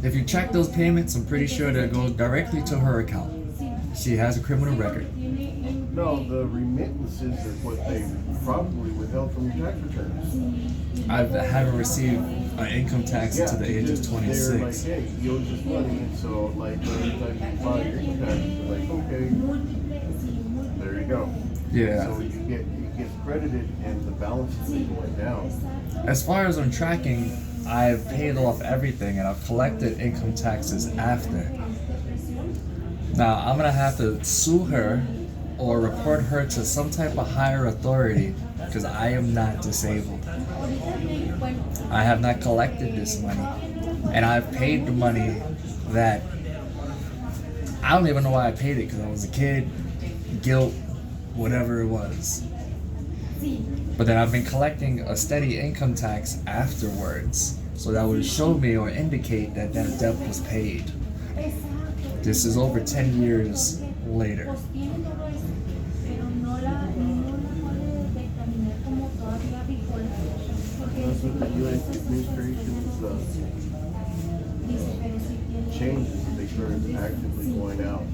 if you check those payments, I'm pretty sure they go directly to her account. She has a criminal record. No, the remittances are what they probably withheld from your tax returns. I haven't received an income tax until the age of because they're 26. like, hey, you owe this money, and so like every time you file your income tax, they're like, okay, there you go. Yeah. So it gets credited, and the balance is going down. As far as I'm tracking, I've paid off everything and I've collected income taxes after. Now I'm gonna have to sue her or report her to some type of higher authority because I am not disabled. I have not collected this money, and I've paid the money that I don't even know why I paid it, because I was a kid, guilt, whatever it was. But then I've been collecting a steady income tax afterwards, so that would show me or indicate that that debt was paid. This is over 10 years later. That's what the U.S. administration's changes. They started actively going out.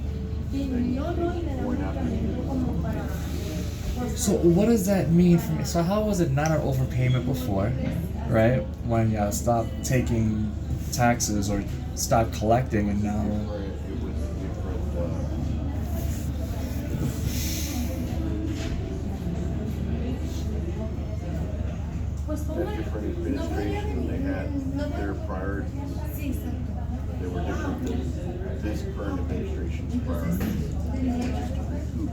Going after. So what does that mean for me? So how was it not an overpayment before, right? When y'all stopped taking taxes or stopped collecting, and now It was different administration. They had their priorities. They were different than this current administration's priorities, which is to recoup.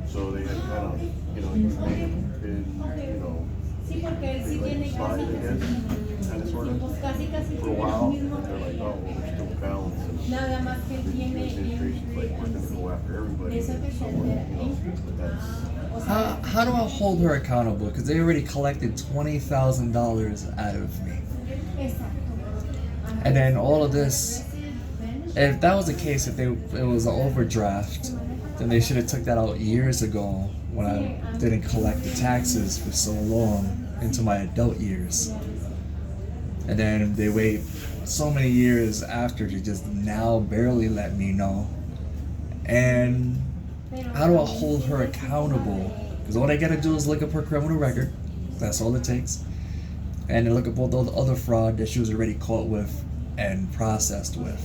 So they had kind of, you may have been, they let it slide, I guess, kind of sort of, for a while. And they're like, oh, well, there's still balance. And the administration's like, we're going to go after everybody. So but that's. how do I hold her accountable? Because they already collected $20,000 out of me. And then all of this, if that was the case, if it was an overdraft, then they should have took that out years ago when I didn't collect the taxes for so long into my adult years. And then they wait so many years after to just now barely let me know. And how do I hold her accountable? Because all I gotta do is look up her criminal record. That's all it takes. And then look up all the other fraud that she was already caught with and processed with.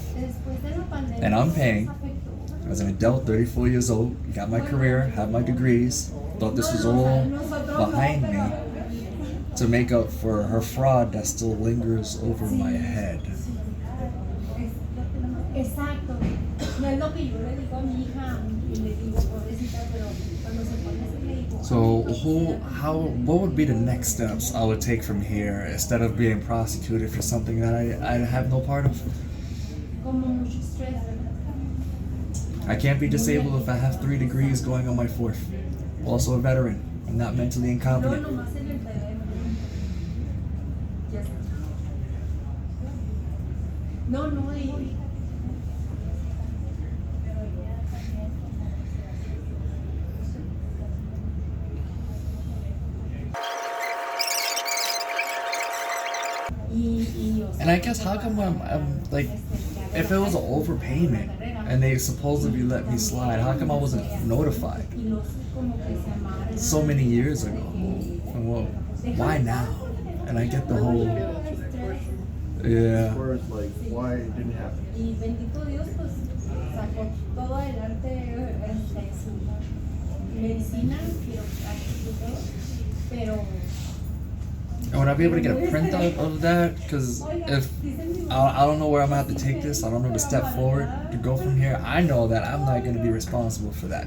And I'm paying. As an adult, 34 years old, got my career, have my degrees, thought this was all behind me to make up for her fraud that still lingers over my head. So what would be the next steps I would take from here instead of being prosecuted for something that I have no part of? I can't be disabled if I have 3 degrees going on my 4th. Also a veteran. I'm not mentally incompetent. And I guess how come I'm like, if it was an overpayment and they supposedly let me slide, how come I wasn't notified so many years ago? And well, why now? And I get the whole, yeah. As far as like why it didn't happen. And would I be able to get a printout of that? Because if I don't know where I'm gonna have to take this, I don't know the step forward to go from here. I know that I'm not gonna be responsible for that.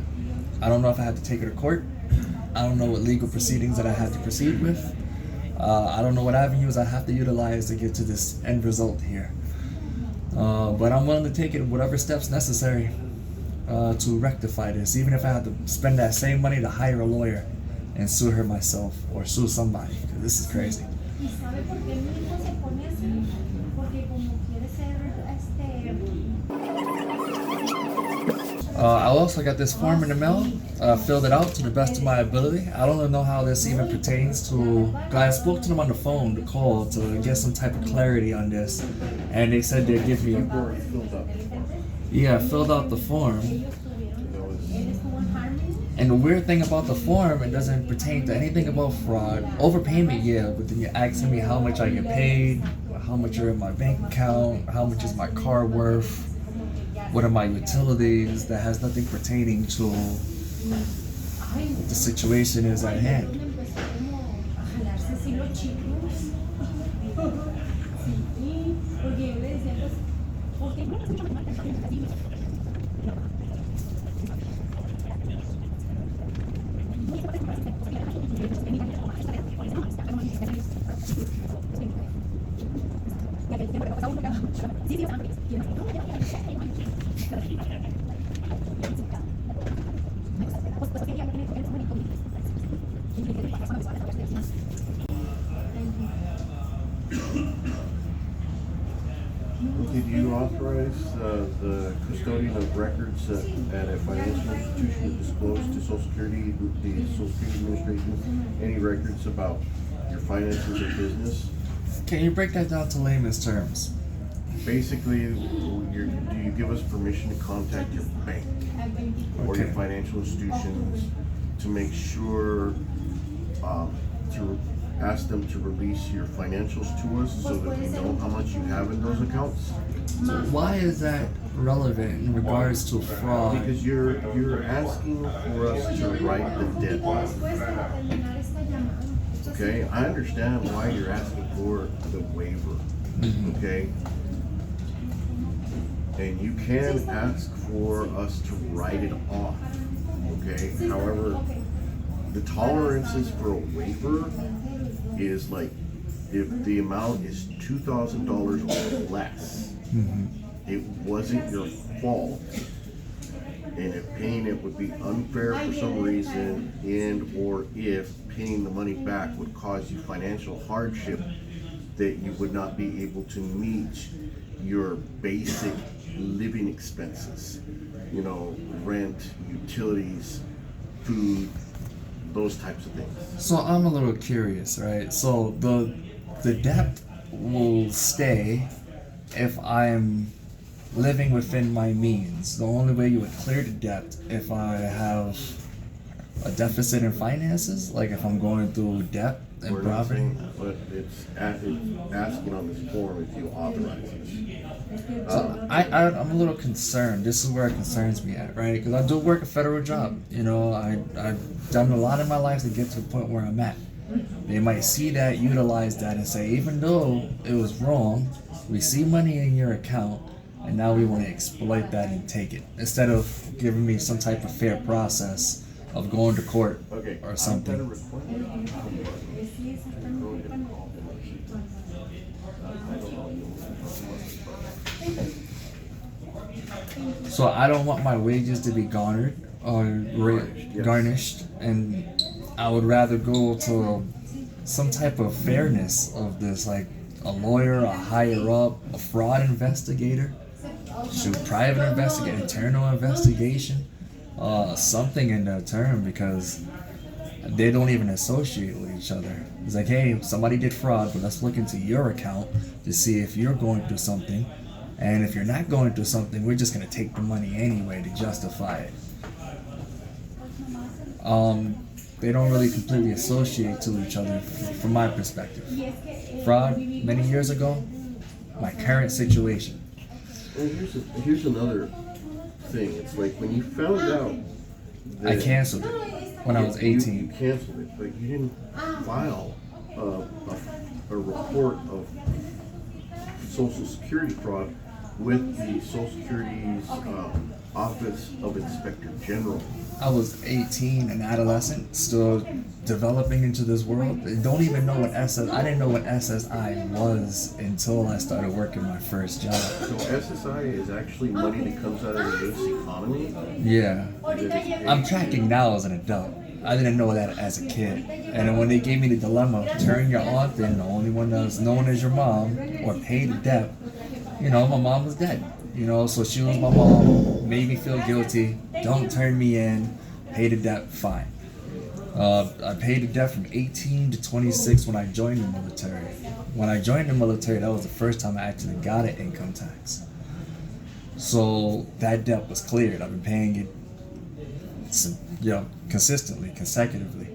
I don't know if I have to take it to court. I don't know what legal proceedings that I have to proceed with. I don't know what avenues I have to utilize to get to this end result here. But I'm willing to take it whatever steps necessary to rectify this, even if I have to spend that same money to hire a lawyer and sue her myself or sue somebody, because this is crazy. I also got this form in the mail. Filled it out to the best of my ability. I don't know how this even pertains to. I spoke to them on the phone to call to get some type of clarity on this, and they said they'd give me. You've already filled out the form. Yeah, I filled out the form. That was, And the weird thing about the form, it doesn't pertain to anything about fraud. Overpayment, yeah, but then you're asking me how much I get paid, how much are in my bank account, how much is my car worth, what are my utilities. That has nothing pertaining to what the situation is at hand. did you authorize the custodian of records at a financial institution to disclose to Social Security, the Social Security Administration, any records about your finances or business? Can you break that down to layman's terms? Basically, do you give us permission to contact your bank or your Okay. financial institutions to make sure, to ask them to release your financials to us so that we know how much you have in those accounts? So why is that relevant in regards to fraud? Because you're asking for us to write the debt off. Okay, I understand why you're asking for the waiver. Okay, and you can ask for us to write it off. Okay, however, the tolerances for a waiver is like if the amount is $2,000 or less, it wasn't your fault, and if paying it would be unfair for some reason, and or if paying the money back would cause you financial hardship that you would not be able to meet your basic living expenses, you know, rent, utilities, food, those types of things. So I'm a little curious, right? So the debt will stay if I'm living within my means. The only way you would clear the debt if I have a deficit in finances, like if I'm going through debt and We're not property. saying, but it's asking on this form if you authorize it. So I'm a little concerned. This is where it concerns me at, right? Because I do work a federal job. You know, I've done a lot in my life to get to the point where I'm at. They might see that, utilize that, and say, even though it was wrong, we see money in your account, and now we want to exploit that and take it instead of giving me some type of fair process of going to court Okay, or I've got a something. request. So I don't want my wages to be garnered or Yes. garnished, and I would rather go to some type of fairness of this, like a lawyer, a higher up, a fraud investigator, shoot, private investigation, internal investigation, something in that term, because they don't even associate with each other. It's like, hey, somebody did fraud, but let's look into your account to see if you're going through something. And if you're not going through something, we're just going to take the money anyway to justify it. They don't really completely associate to each other from my perspective. Fraud, many years ago, my current situation. And here's another thing. It's like when you found out I that canceled it when I was 18. You canceled it, but you didn't file a report of Social Security fraud with the Social Security's Office of Inspector General. I was 18, an adolescent, still developing into this world. I don't even know what I didn't know what SSI was until I started working my first job. So SSI is actually money that comes out of the U.S. economy. Yeah. I'm tracking now as an adult. I didn't know that as a kid. And then when they gave me the dilemma, turn your aunt in, the only one that's known as your mom, or pay the debt, you know, my mom was dead. You know, so she was my mom, made me feel guilty. Don't turn me in. Pay the debt, fine. I paid the debt from 18 to 26 when I joined the military. When I joined the military, that was the first time I actually got an income tax. So that debt was cleared. I've been paying it, consistently, consecutively.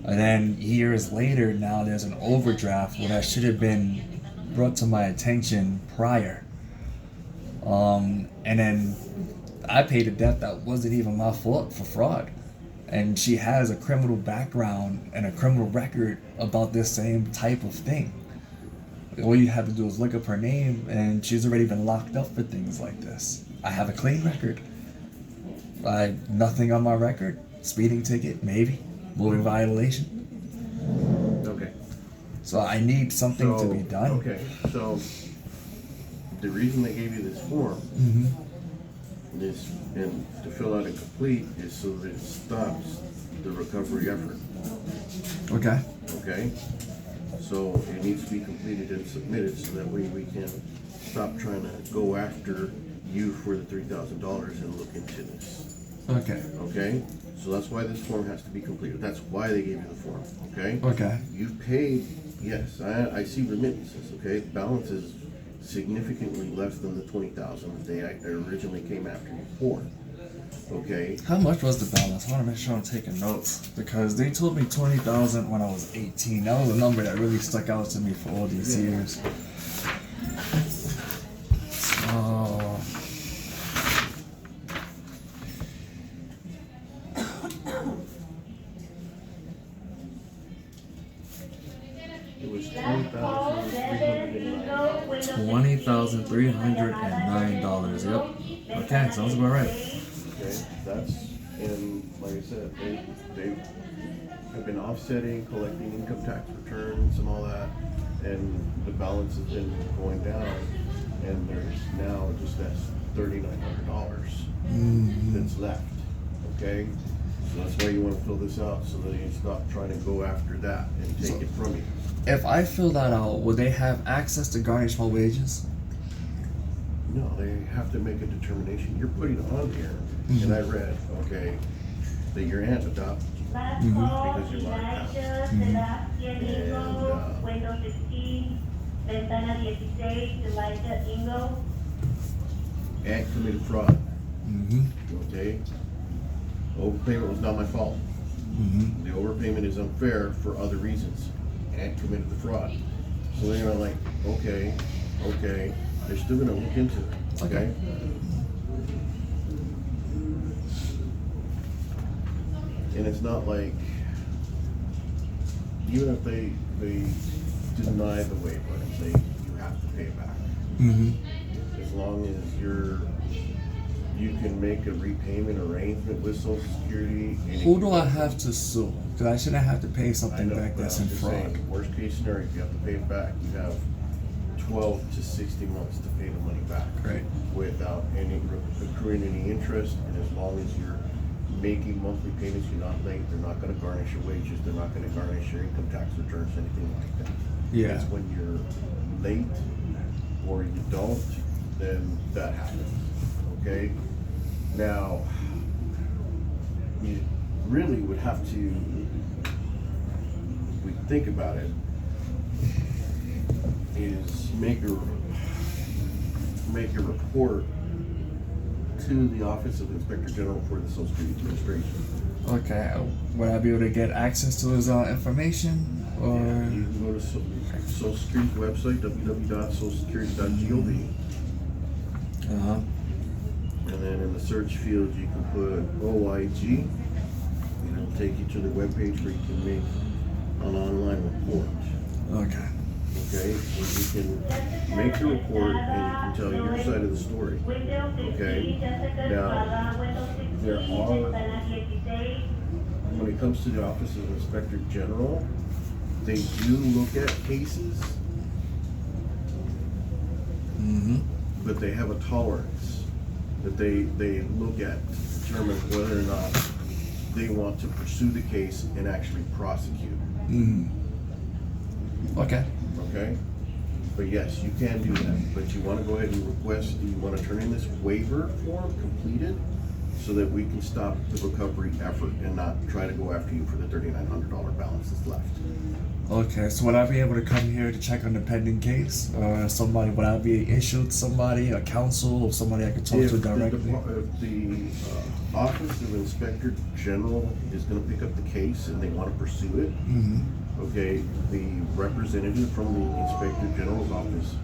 And then years later, now there's an overdraft where that should have been brought to my attention prior. And then I paid a debt that wasn't even my fault for fraud. And she has a criminal background and a criminal record about this same type of thing. All you have to do is look up her name, and she's already been locked up for things like this. I have a clean record. Nothing on my record. Speeding ticket, maybe. Moving violation. Okay. So I need something to be done. Okay, so the reason they gave you this form, this and to fill out and complete, is so that it stops the recovery effort. Okay. Okay? So it needs to be completed and submitted so that way we can stop trying to go after you for the $3,000 and look into this. Okay. Okay? So that's why this form has to be completed. That's why they gave you the form. Okay? Okay. You've paid, yes, I see remittances, okay? Balance is significantly less than the $20,000 they originally came after you for. Okay? How much was the balance? I want to make sure I'm taking notes, because they told me 20,000 when I was 18. That was a number that really stuck out to me for all these years. So It was $20,309. Yep. Okay, sounds about right. Okay, that's, and like I said, they have been offsetting, collecting income tax returns and all that, and the balance has been going down, and there's now just that $3,900 that's left, okay? So that's why you want to fill this out, so that you stop trying to go after that and take it from you. If I fill that out, will they have access to garnish my wages? No, they have to make a determination. You're putting on here, and I read, okay, that your aunt adopted you because you're not attached. Aunt committed fraud. Okay? Overpayment was not my fault. The overpayment is unfair for other reasons. Aunt committed the fraud. So they're like, okay, they're still gonna look into it, okay? And it's not like, even if they deny the waiver and say you have to pay it back, as long as you can make a repayment arrangement with Social Security. Who do I have to sue? Because I shouldn't have to pay something back but that's I'm in just fraud. saying, worst case scenario, if you have to pay it back, you have 12 to 60 months to pay the money back. Right. Without accruing any interest, and as long as you're making monthly payments, you're not late, they're not gonna garnish your wages, they're not gonna garnish your income tax returns, anything like that. Yeah. It's when you're late or you don't, then that happens, okay? Now, you really would have to, if we think about it, is make a report to the Office of Inspector General for the Social Security Administration. Okay, would I be able to get access to his information, or? Yeah, you can go to Social Security's website, www.socialsecurity.gov. And then in the search field, you can put OIG, and it'll take you to the webpage where you can make an online report. Okay. Okay, where you can make the report and you can tell your side of the story. Okay, now there are, when it comes to the Office of Inspector General, they do look at cases, but they have a tolerance that they look at to determine whether or not they want to pursue the case and actually prosecute. Okay. Okay? But yes, you can do that, but you wanna go ahead and request, you wanna turn in this waiver form completed, so that we can stop the recovery effort and not try to go after you for the $3,900 balance that's left. Okay, so would I be able to come here to check on the pending case, or somebody? Would I be issued somebody, a counsel, or somebody I could talk to directly? If the Office of Inspector General is gonna pick up the case and they wanna pursue it, okay, the representative from the Inspector General's office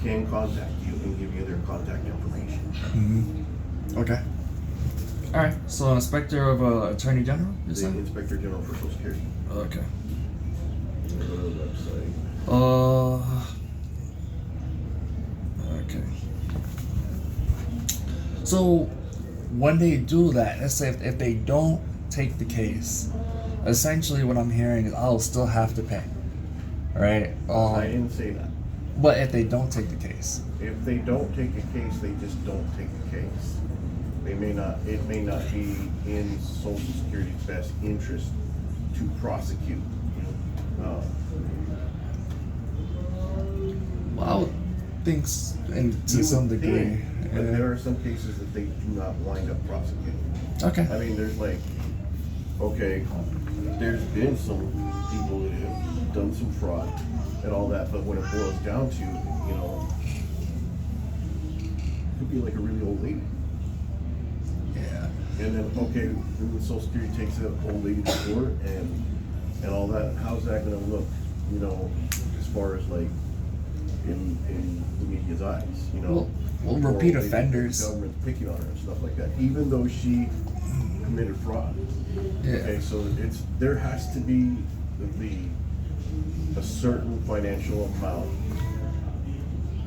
can contact you and give you their contact information. Okay. All right. So, Inspector of Attorney General, is The that? Inspector General for Social Security. Okay. Go to the website. Okay. So, when they do that, let's say if they don't take the case, essentially what I'm hearing is I'll still have to pay, right? I didn't say that. But if they don't take the case, If they don't take a case, they just don't take a case. It may not be in Social Security's best interest to prosecute. well, I would think, and to You some would degree, think, but there are some cases that they do not wind up prosecuting. Okay. I mean, there's like, okay, there's been some people that have done some fraud and all that, but when it boils down to, it could be like a really old lady. Yeah. And then, okay, then the Social Security takes that old lady to court and all that. How's that gonna look, as far as like in the media's eyes, Well, Poor repeat old lady, offenders. the government's picking on her and stuff like that, even though she committed fraud. Yeah. Okay, so there has to be a certain financial amount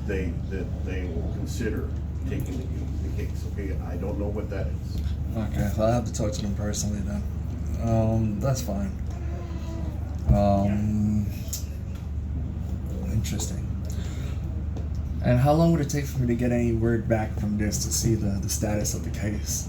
that they will consider taking the case. Okay, I don't know what that is. Okay, I'll have to talk to them personally then. That's fine. Interesting. And how long would it take for me to get any word back from this to see the status of the case?